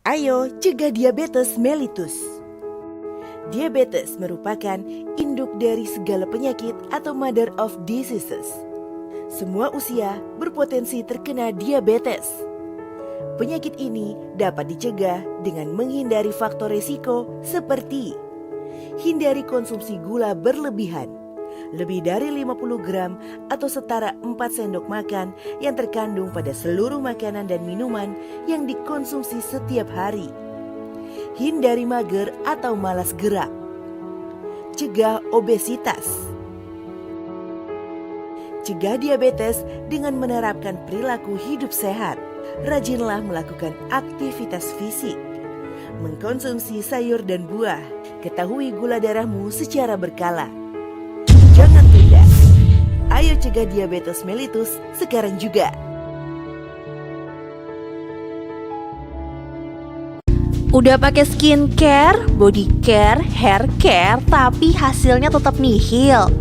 Ayo cegah diabetes mellitus. Diabetes merupakan induk dari segala penyakit atau mother of diseases. Semua usia berpotensi terkena diabetes. Penyakit ini dapat dicegah dengan menghindari faktor risiko seperti hindari konsumsi gula berlebihan, lebih dari 50 gram atau setara 4 sendok makan yang terkandung pada seluruh makanan dan minuman yang dikonsumsi setiap hari. Hindari mager atau malas gerak. Cegah obesitas. Cegah diabetes dengan menerapkan perilaku hidup sehat. Rajinlah melakukan aktivitas fisik. Mengkonsumsi sayur dan buah. Ketahui gula darahmu secara berkala. Jangan tunda. Ayo cegah diabetes mellitus sekarang juga. Udah pakai skincare, body care, hair care, tapi hasilnya tetap nihil.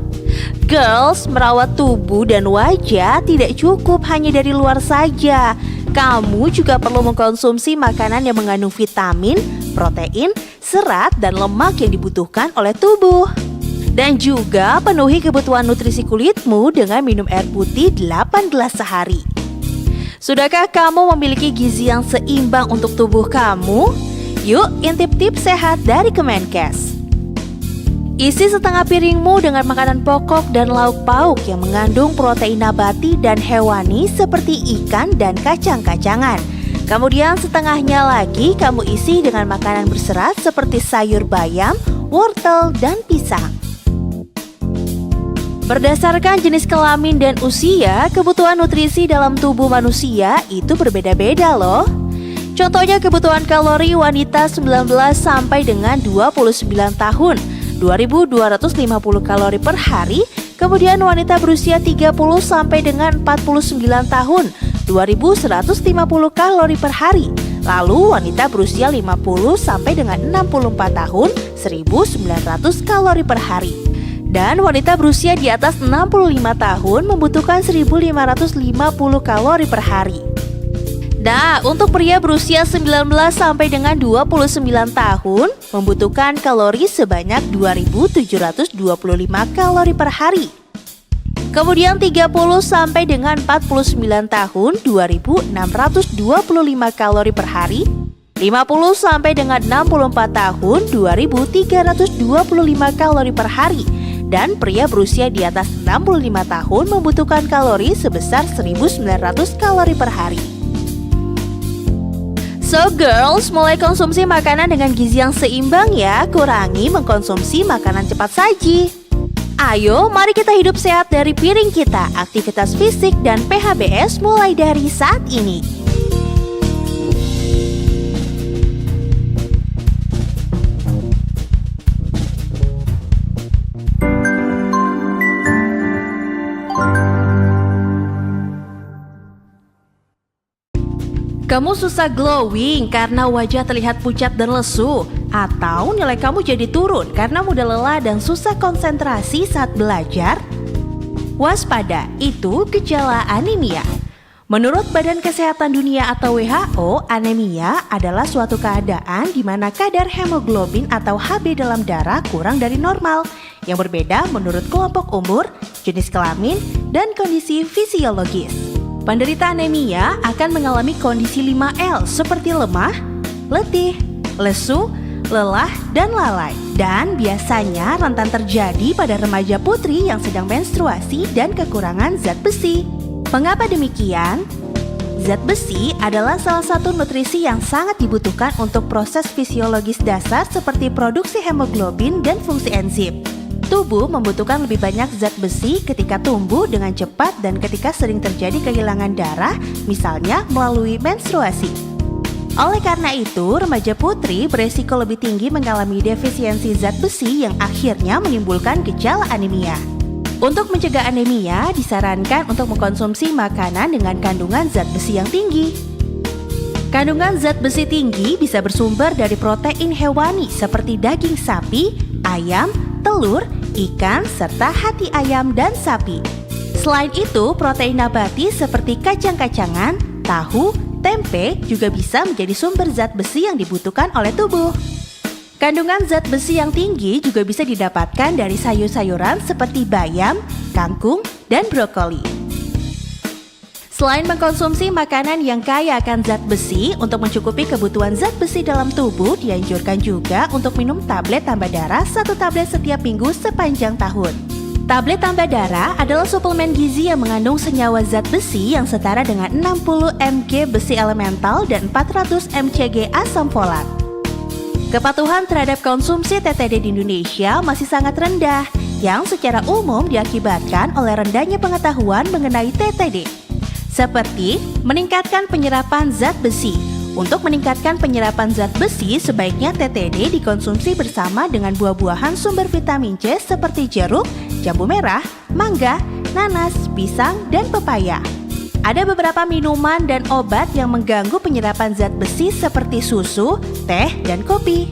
Girls, merawat tubuh dan wajah tidak cukup hanya dari luar saja. Kamu juga perlu mengkonsumsi makanan yang mengandung vitamin, protein, serat, dan lemak yang dibutuhkan oleh tubuh. Dan juga penuhi kebutuhan nutrisi kulitmu dengan minum air putih 8 gelas sehari. Sudahkah kamu memiliki gizi yang seimbang untuk tubuh kamu? Yuk intip tips sehat dari Kemenkes. Isi setengah piringmu dengan makanan pokok dan lauk pauk yang mengandung protein nabati dan hewani seperti ikan dan kacang-kacangan. Kemudian setengahnya lagi kamu isi dengan makanan berserat seperti sayur bayam, wortel, dan pisang. Berdasarkan jenis kelamin dan usia, kebutuhan nutrisi dalam tubuh manusia itu berbeda-beda loh. Contohnya kebutuhan kalori wanita 19 sampai dengan 29 tahun, 2.250 kalori per hari. Kemudian wanita berusia 30 sampai dengan 49 tahun, 2.150 kalori per hari. Lalu wanita berusia 50 sampai dengan 64 tahun, 1.900 kalori per hari. Dan wanita berusia di atas 65 tahun membutuhkan 1.550 kalori per hari. Nah, untuk pria berusia 19 sampai dengan 29 tahun membutuhkan kalori sebanyak 2.725 kalori per hari. Kemudian 30 sampai dengan 49 tahun 2.625 kalori per hari. 50 sampai dengan 64 tahun 2.325 kalori per hari. Dan pria berusia di atas 65 tahun membutuhkan kalori sebesar 1.900 kalori per hari. So girls, mulai konsumsi makanan dengan gizi yang seimbang ya. Kurangi mengkonsumsi makanan cepat saji. Ayo, mari kita hidup sehat dari piring kita. Aktivitas fisik dan PHBS mulai dari saat ini. Kamu susah glowing karena wajah terlihat pucat dan lesu, atau nilai kamu jadi turun karena mudah lelah dan susah konsentrasi saat belajar? Waspada, itu gejala anemia. Menurut Badan Kesehatan Dunia atau WHO, anemia adalah suatu keadaan di mana kadar hemoglobin atau Hb dalam darah kurang dari normal, yang berbeda menurut kelompok umur, jenis kelamin, dan kondisi fisiologis. Penderita anemia akan mengalami kondisi 5L seperti lemah, letih, lesu, lelah, dan lalai. Dan biasanya rentan terjadi pada remaja putri yang sedang menstruasi dan kekurangan zat besi. Mengapa demikian? Zat besi adalah salah satu nutrisi yang sangat dibutuhkan untuk proses fisiologis dasar seperti produksi hemoglobin dan fungsi enzim. Tubuh membutuhkan lebih banyak zat besi ketika tumbuh dengan cepat dan ketika sering terjadi kehilangan darah, misalnya melalui menstruasi. Oleh karena itu, remaja putri beresiko lebih tinggi mengalami defisiensi zat besi yang akhirnya menimbulkan gejala anemia. Untuk mencegah anemia, disarankan untuk mengkonsumsi makanan dengan kandungan zat besi yang tinggi. Kandungan zat besi tinggi bisa bersumber dari protein hewani seperti daging sapi, ayam, telur, ikan, serta hati ayam dan sapi. Selain itu, protein nabati seperti kacang-kacangan, tahu, Tempe juga bisa menjadi sumber zat besi yang dibutuhkan oleh tubuh. Kandungan zat besi yang tinggi juga bisa didapatkan dari sayur-sayuran seperti bayam, kangkung, dan brokoli. Selain mengkonsumsi makanan yang kaya akan zat besi, untuk mencukupi kebutuhan zat besi dalam tubuh, dianjurkan juga untuk minum tablet tambah darah 1 tablet setiap minggu sepanjang tahun. Tablet tambah darah adalah suplemen gizi yang mengandung senyawa zat besi yang setara dengan 60 mg besi elemental dan 400 mcg asam folat. Kepatuhan terhadap konsumsi TTD di Indonesia masih sangat rendah, yang secara umum diakibatkan oleh rendahnya pengetahuan mengenai TTD. Seperti meningkatkan penyerapan zat besi. Untuk meningkatkan penyerapan zat besi, sebaiknya TTD dikonsumsi bersama dengan buah-buahan sumber vitamin C seperti jeruk, jambu merah, mangga, nanas, pisang, dan pepaya. Ada beberapa minuman dan obat yang mengganggu penyerapan zat besi seperti susu, teh, dan kopi.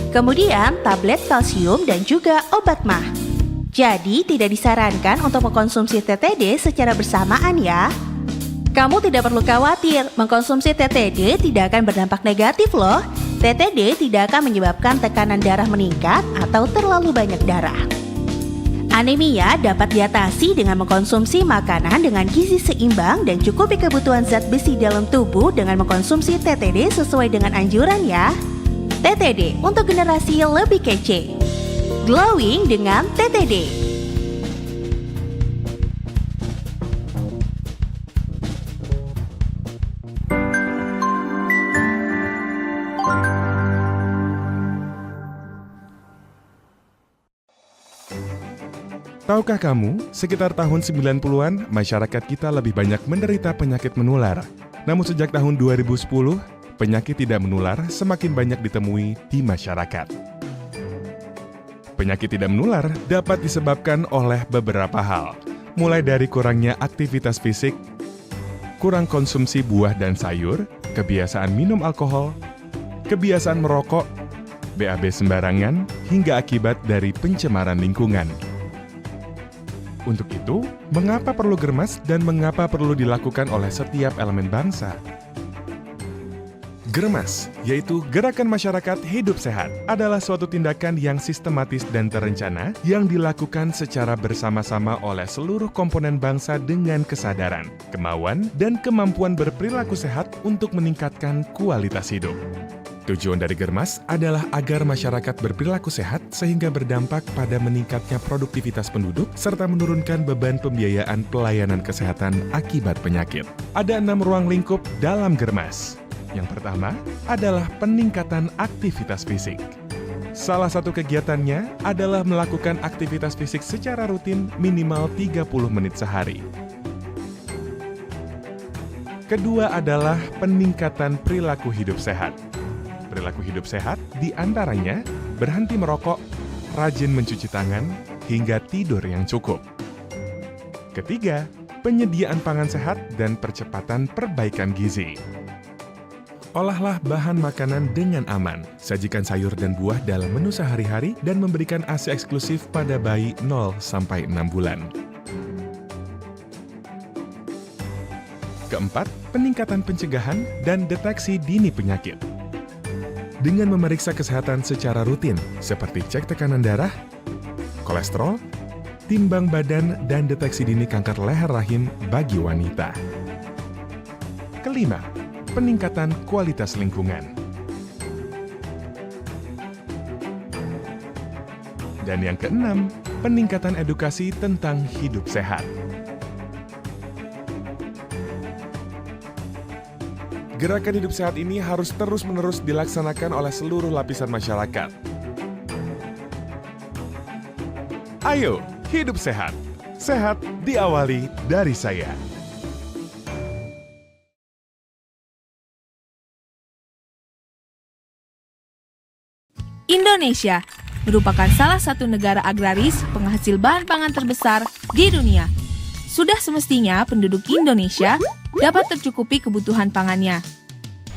Kemudian tablet kalsium dan juga obat mah. Jadi tidak disarankan untuk mengkonsumsi TTD secara bersamaan ya. Kamu tidak perlu khawatir, mengkonsumsi TTD tidak akan berdampak negatif loh. TTD tidak akan menyebabkan tekanan darah meningkat atau terlalu banyak darah. Anemia dapat diatasi dengan mengkonsumsi makanan dengan gizi seimbang dan cukupi kebutuhan zat besi dalam tubuh dengan mengkonsumsi TTD sesuai dengan anjuran ya. TTD untuk generasi lebih kece. Glowing dengan TTD. Tahukah kamu, sekitar tahun 90-an, masyarakat kita lebih banyak menderita penyakit menular. Namun sejak tahun 2010, penyakit tidak menular semakin banyak ditemui di masyarakat. Penyakit tidak menular dapat disebabkan oleh beberapa hal, mulai dari kurangnya aktivitas fisik, kurang konsumsi buah dan sayur, kebiasaan minum alkohol, kebiasaan merokok, BAB sembarangan, hingga akibat dari pencemaran lingkungan. Untuk itu, mengapa perlu Germas dan mengapa perlu dilakukan oleh setiap elemen bangsa? Germas, yaitu Gerakan Masyarakat Hidup Sehat, adalah suatu tindakan yang sistematis dan terencana yang dilakukan secara bersama-sama oleh seluruh komponen bangsa dengan kesadaran, kemauan, dan kemampuan berperilaku sehat untuk meningkatkan kualitas hidup. Tujuan dari Germas adalah agar masyarakat berperilaku sehat sehingga berdampak pada meningkatnya produktivitas penduduk serta menurunkan beban pembiayaan pelayanan kesehatan akibat penyakit. Ada 6 ruang lingkup dalam Germas. Yang pertama adalah peningkatan aktivitas fisik. Salah satu kegiatannya adalah melakukan aktivitas fisik secara rutin minimal 30 menit sehari. Kedua adalah peningkatan perilaku hidup sehat. Perilaku hidup sehat diantaranya berhenti merokok, rajin mencuci tangan, hingga tidur yang cukup. Ketiga, penyediaan pangan sehat dan percepatan perbaikan gizi. Olahlah bahan makanan dengan aman, sajikan sayur dan buah dalam menu sehari-hari dan memberikan ASI eksklusif pada bayi 0-6 bulan. Keempat, peningkatan pencegahan dan deteksi dini penyakit. Dengan memeriksa kesehatan secara rutin, seperti cek tekanan darah, kolesterol, timbang badan, dan deteksi dini kanker leher rahim bagi wanita. Kelima, peningkatan kualitas lingkungan. Dan yang keenam, peningkatan edukasi tentang hidup sehat. Gerakan hidup sehat ini harus terus-menerus dilaksanakan oleh seluruh lapisan masyarakat. Ayo, hidup sehat. Sehat diawali dari saya. Indonesia merupakan salah satu negara agraris penghasil bahan pangan terbesar di dunia. Sudah semestinya penduduk Indonesia dapat tercukupi kebutuhan pangannya.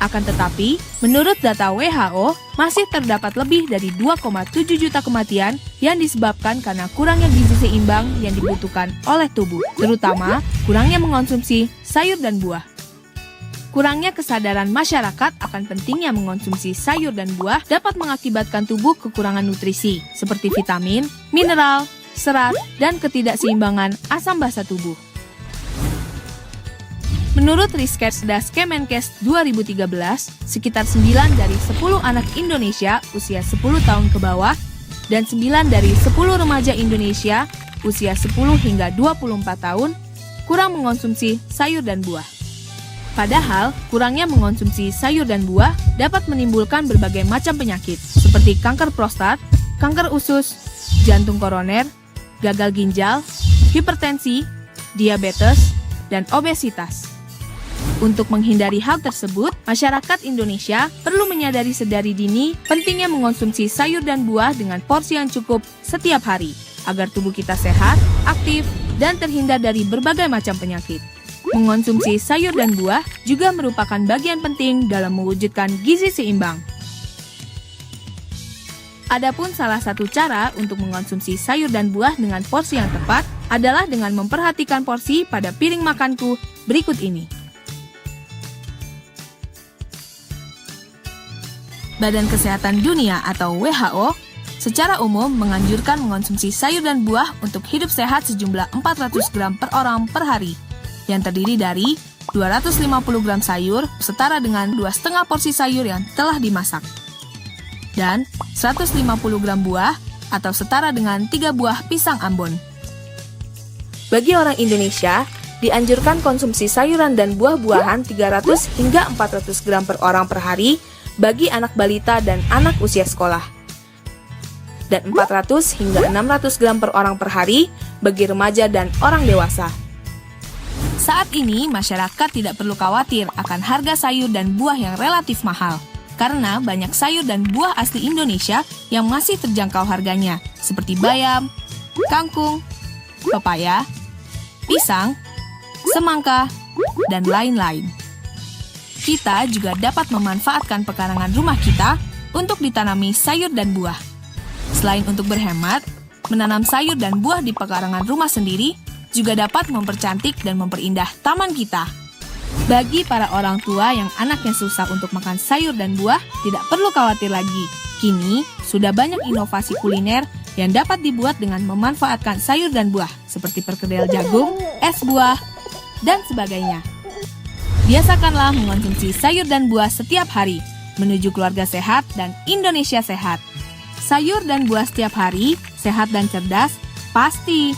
Akan tetapi, menurut data WHO, masih terdapat lebih dari 2,7 juta kematian yang disebabkan karena kurangnya gizi seimbang yang dibutuhkan oleh tubuh, terutama kurangnya mengonsumsi sayur dan buah. Kurangnya kesadaran masyarakat akan pentingnya mengonsumsi sayur dan buah dapat mengakibatkan tubuh kekurangan nutrisi, seperti vitamin, mineral, serat, dan ketidakseimbangan asam basa tubuh. Menurut Riskesdas Kemenkes 2013, sekitar 9 dari 10 anak Indonesia usia 10 tahun ke bawah dan 9 dari 10 remaja Indonesia usia 10 hingga 24 tahun kurang mengonsumsi sayur dan buah. Padahal, kurangnya mengonsumsi sayur dan buah dapat menimbulkan berbagai macam penyakit seperti kanker prostat, kanker usus, jantung koroner, gagal ginjal, hipertensi, diabetes, dan obesitas. Untuk menghindari hal tersebut, masyarakat Indonesia perlu menyadari sedari dini pentingnya mengonsumsi sayur dan buah dengan porsi yang cukup setiap hari, agar tubuh kita sehat, aktif, dan terhindar dari berbagai macam penyakit. Mengonsumsi sayur dan buah juga merupakan bagian penting dalam mewujudkan gizi seimbang. Adapun salah satu cara untuk mengonsumsi sayur dan buah dengan porsi yang tepat adalah dengan memperhatikan porsi pada piring makanku berikut ini. Badan Kesehatan Dunia atau WHO secara umum menganjurkan mengonsumsi sayur dan buah untuk hidup sehat sejumlah 400 gram per orang per hari, yang terdiri dari 250 gram sayur setara dengan 2,5 porsi sayur yang telah dimasak, dan 150 gram buah atau setara dengan 3 buah pisang Ambon. Bagi orang Indonesia, dianjurkan konsumsi sayuran dan buah-buahan 300 hingga 400 gram per orang per hari bagi anak balita dan anak usia sekolah, dan 400 hingga 600 gram per orang per hari bagi remaja dan orang dewasa. Saat ini, masyarakat tidak perlu khawatir akan harga sayur dan buah yang relatif mahal, karena banyak sayur dan buah asli Indonesia yang masih terjangkau harganya, seperti bayam, kangkung, pepaya, pisang, semangka, dan lain-lain. Kita juga dapat memanfaatkan pekarangan rumah kita untuk ditanami sayur dan buah. Selain untuk berhemat, menanam sayur dan buah di pekarangan rumah sendiri juga dapat mempercantik dan memperindah taman kita. Bagi para orang tua yang anaknya susah untuk makan sayur dan buah, tidak perlu khawatir lagi. Kini, sudah banyak inovasi kuliner yang dapat dibuat dengan memanfaatkan sayur dan buah, seperti perkedel jagung, es buah, dan sebagainya. Biasakanlah mengonsumsi sayur dan buah setiap hari, menuju keluarga sehat dan Indonesia sehat. Sayur dan buah setiap hari, sehat dan cerdas, pasti.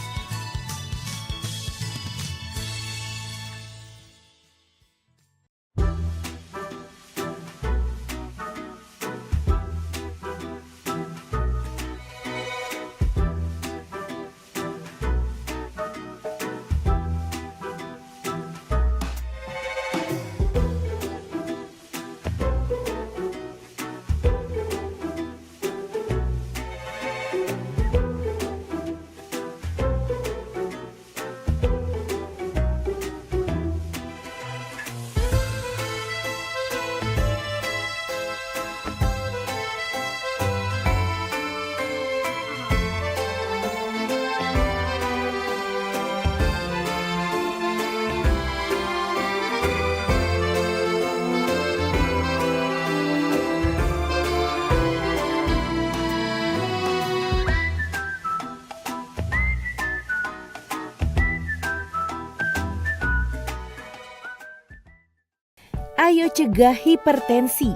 Ayo cegah hipertensi.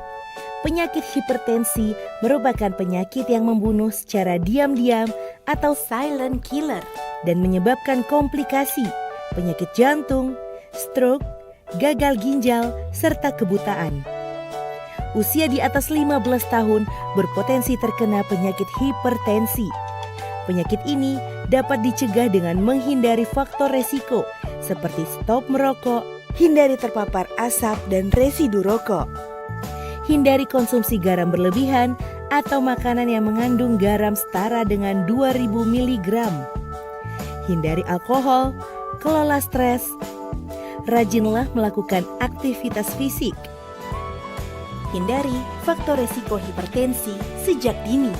Penyakit hipertensi merupakan penyakit yang membunuh secara diam-diam atau silent killer dan menyebabkan komplikasi, penyakit jantung, stroke, gagal ginjal, serta kebutaan. Usia di atas 15 tahun berpotensi terkena penyakit hipertensi. Penyakit ini dapat dicegah dengan menghindari faktor resiko seperti stop merokok, hindari terpapar asap dan residu rokok. Hindari konsumsi garam berlebihan atau makanan yang mengandung garam setara dengan 2000 mg. Hindari alkohol, kelola stres. Rajinlah melakukan aktivitas fisik. Hindari faktor resiko hipertensi sejak dini.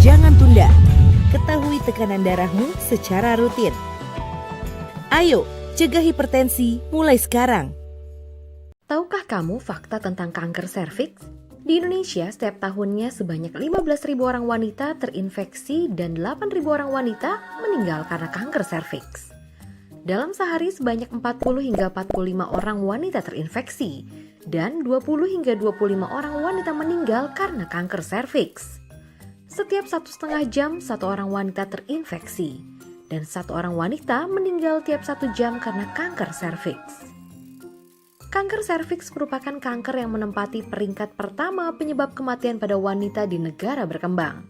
Jangan tunda, ketahui tekanan darahmu secara rutin. Ayo, cegah hipertensi mulai sekarang. Tahukah kamu fakta tentang kanker serviks? Di Indonesia, setiap tahunnya sebanyak 15.000 orang wanita terinfeksi dan 8.000 orang wanita meninggal karena kanker serviks. Dalam sehari sebanyak 40 hingga 45 orang wanita terinfeksi dan 20 hingga 25 orang wanita meninggal karena kanker serviks. Setiap 1,5 jam, 1 orang wanita terinfeksi dan 1 orang wanita meninggal tiap 1 jam karena kanker serviks. Kanker serviks merupakan kanker yang menempati peringkat pertama penyebab kematian pada wanita di negara berkembang.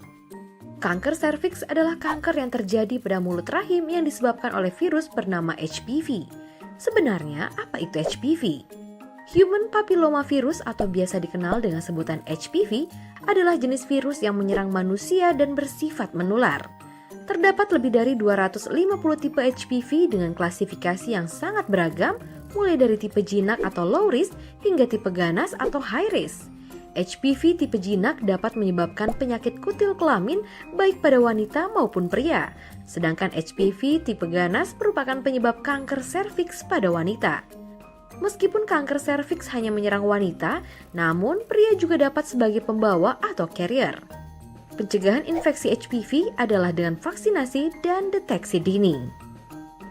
Kanker serviks adalah kanker yang terjadi pada mulut rahim yang disebabkan oleh virus bernama HPV. Sebenarnya, apa itu HPV? Human Papillomavirus atau biasa dikenal dengan sebutan HPV adalah jenis virus yang menyerang manusia dan bersifat menular. Terdapat lebih dari 250 tipe HPV dengan klasifikasi yang sangat beragam, mulai dari tipe jinak atau low risk hingga tipe ganas atau high risk. HPV tipe jinak dapat menyebabkan penyakit kutil kelamin baik pada wanita maupun pria, sedangkan HPV tipe ganas merupakan penyebab kanker serviks pada wanita. Meskipun kanker serviks hanya menyerang wanita, namun pria juga dapat sebagai pembawa atau carrier. Pencegahan infeksi HPV adalah dengan vaksinasi dan deteksi dini.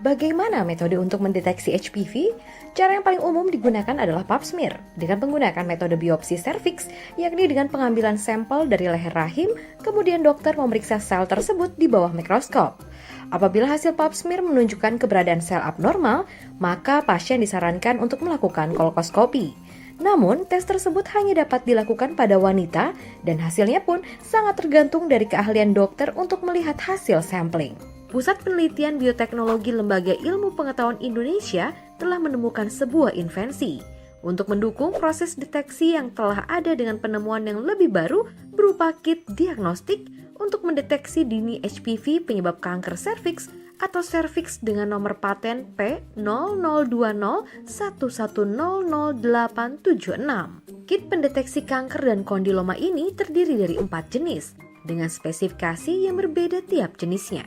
Bagaimana metode untuk mendeteksi HPV? Cara yang paling umum digunakan adalah pap smear dengan menggunakan metode biopsi serviks, yakni dengan pengambilan sampel dari leher rahim, kemudian dokter memeriksa sel tersebut di bawah mikroskop. Apabila hasil pap smear menunjukkan keberadaan sel abnormal, maka pasien disarankan untuk melakukan kolposkopi. Namun, tes tersebut hanya dapat dilakukan pada wanita dan hasilnya pun sangat tergantung dari keahlian dokter untuk melihat hasil sampling. Pusat Penelitian Bioteknologi Lembaga Ilmu Pengetahuan Indonesia telah menemukan sebuah invensi untuk mendukung proses deteksi yang telah ada dengan penemuan yang lebih baru berupa kit diagnostik untuk mendeteksi dini HPV penyebab kanker serviks atau serviks dengan nomor paten P0021100876. Kit pendeteksi kanker dan kondiloma ini terdiri dari 4 jenis dengan spesifikasi yang berbeda tiap jenisnya.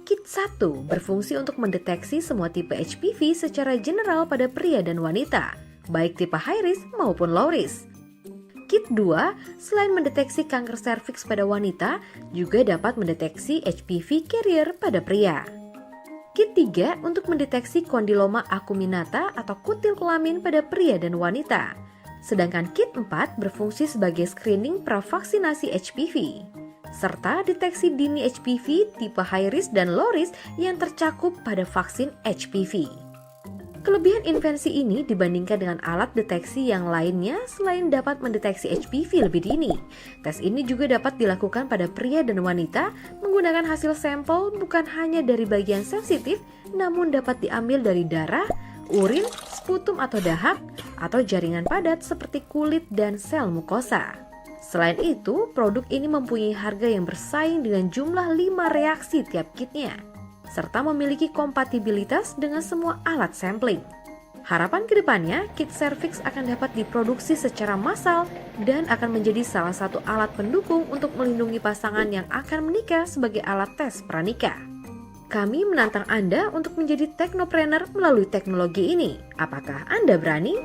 Kit 1 berfungsi untuk mendeteksi semua tipe HPV secara general pada pria dan wanita, baik tipe high risk maupun low risk. Kit 2 selain mendeteksi kanker serviks pada wanita, juga dapat mendeteksi HPV carrier pada pria. Kit 3 untuk mendeteksi kondiloma acuminata atau kutil kelamin pada pria dan wanita. Sedangkan Kit 4 berfungsi sebagai screening pravaksinasi HPV. Serta deteksi dini HPV tipe high risk dan low risk yang tercakup pada vaksin HPV. Kelebihan invensi ini dibandingkan dengan alat deteksi yang lainnya selain dapat mendeteksi HPV lebih dini. Tes ini juga dapat dilakukan pada pria dan wanita menggunakan hasil sampel bukan hanya dari bagian sensitif, namun dapat diambil dari darah, urin, sputum atau dahak, atau jaringan padat seperti kulit dan sel mukosa. Selain itu, produk ini mempunyai harga yang bersaing dengan jumlah 5 reaksi tiap kitnya, serta memiliki kompatibilitas dengan semua alat sampling. Harapan kedepannya, kit serviks akan dapat diproduksi secara massal dan akan menjadi salah satu alat pendukung untuk melindungi pasangan yang akan menikah sebagai alat tes pranikah. Kami menantang Anda untuk menjadi teknopreneur melalui teknologi ini. Apakah Anda berani?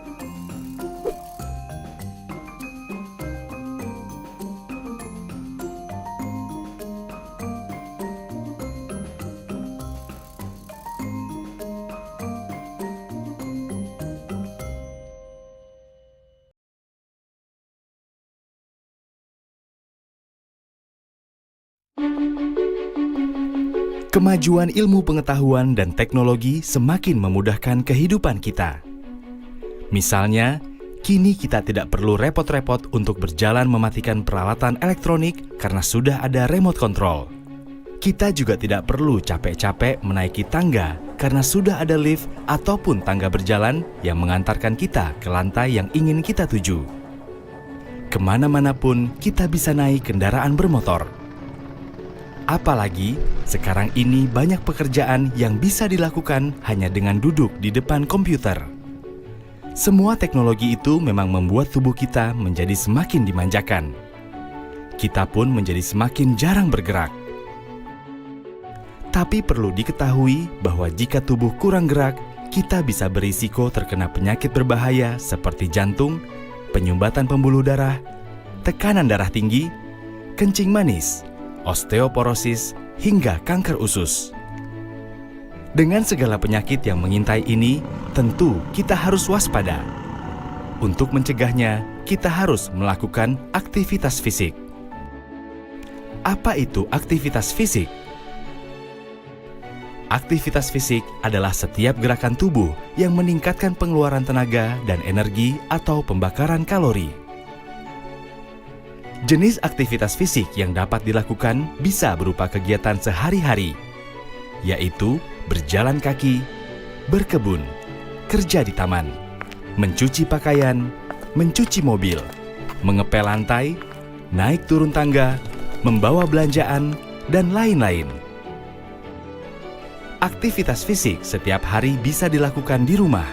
Kemajuan ilmu pengetahuan dan teknologi semakin memudahkan kehidupan kita. Misalnya, kini kita tidak perlu repot-repot untuk berjalan mematikan peralatan elektronik karena sudah ada remote control. Kita juga tidak perlu capek-capek menaiki tangga karena sudah ada lift ataupun tangga berjalan yang mengantarkan kita ke lantai yang ingin kita tuju. Kemana-mana pun kita bisa naik kendaraan bermotor. Apalagi, sekarang ini banyak pekerjaan yang bisa dilakukan hanya dengan duduk di depan komputer. Semua teknologi itu memang membuat tubuh kita menjadi semakin dimanjakan. Kita pun menjadi semakin jarang bergerak. Tapi perlu diketahui bahwa jika tubuh kurang gerak, kita bisa berisiko terkena penyakit berbahaya seperti jantung, penyumbatan pembuluh darah, tekanan darah tinggi, kencing manis, osteoporosis, hingga kanker usus. Dengan segala penyakit yang mengintai ini, tentu kita harus waspada. Untuk mencegahnya, kita harus melakukan aktivitas fisik. Apa itu aktivitas fisik? Aktivitas fisik adalah setiap gerakan tubuh yang meningkatkan pengeluaran tenaga dan energi atau pembakaran kalori. Jenis aktivitas fisik yang dapat dilakukan bisa berupa kegiatan sehari-hari, yaitu berjalan kaki, berkebun, kerja di taman, mencuci pakaian, mencuci mobil, mengepel lantai, naik turun tangga, membawa belanjaan, dan lain-lain. Aktivitas fisik setiap hari bisa dilakukan di rumah,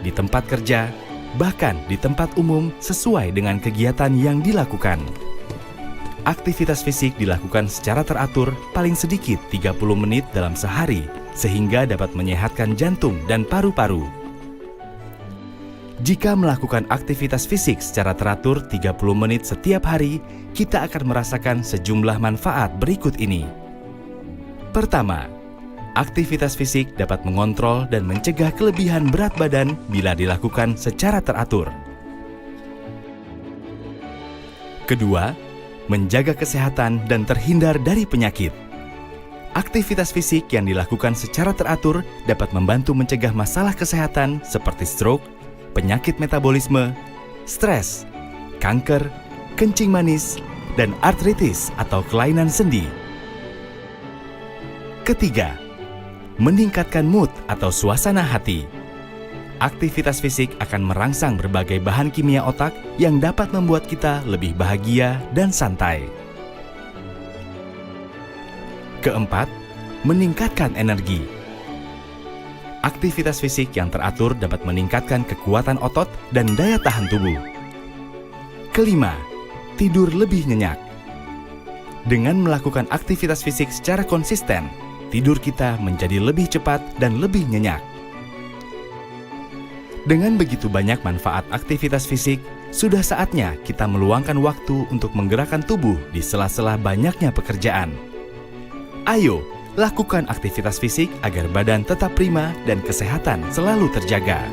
di tempat kerja, bahkan di tempat umum sesuai dengan kegiatan yang dilakukan. Aktivitas fisik dilakukan secara teratur paling sedikit 30 menit dalam sehari, sehingga dapat menyehatkan jantung dan paru-paru. Jika melakukan aktivitas fisik secara teratur 30 menit setiap hari, kita akan merasakan sejumlah manfaat berikut ini. Pertama, aktivitas fisik dapat mengontrol dan mencegah kelebihan berat badan bila dilakukan secara teratur. Kedua, menjaga kesehatan dan terhindar dari penyakit. Aktivitas fisik yang dilakukan secara teratur dapat membantu mencegah masalah kesehatan seperti stroke, penyakit metabolisme, stres, kanker, kencing manis, dan artritis atau kelainan sendi. Ketiga, meningkatkan mood atau suasana hati. Aktivitas fisik akan merangsang berbagai bahan kimia otak yang dapat membuat kita lebih bahagia dan santai. Keempat, meningkatkan energi. Aktivitas fisik yang teratur dapat meningkatkan kekuatan otot dan daya tahan tubuh. Kelima, tidur lebih nyenyak. Dengan melakukan aktivitas fisik secara konsisten, tidur kita menjadi lebih cepat dan lebih nyenyak. Dengan begitu banyak manfaat aktivitas fisik, sudah saatnya kita meluangkan waktu untuk menggerakkan tubuh di sela-sela banyaknya pekerjaan. Ayo, lakukan aktivitas fisik agar badan tetap prima dan kesehatan selalu terjaga.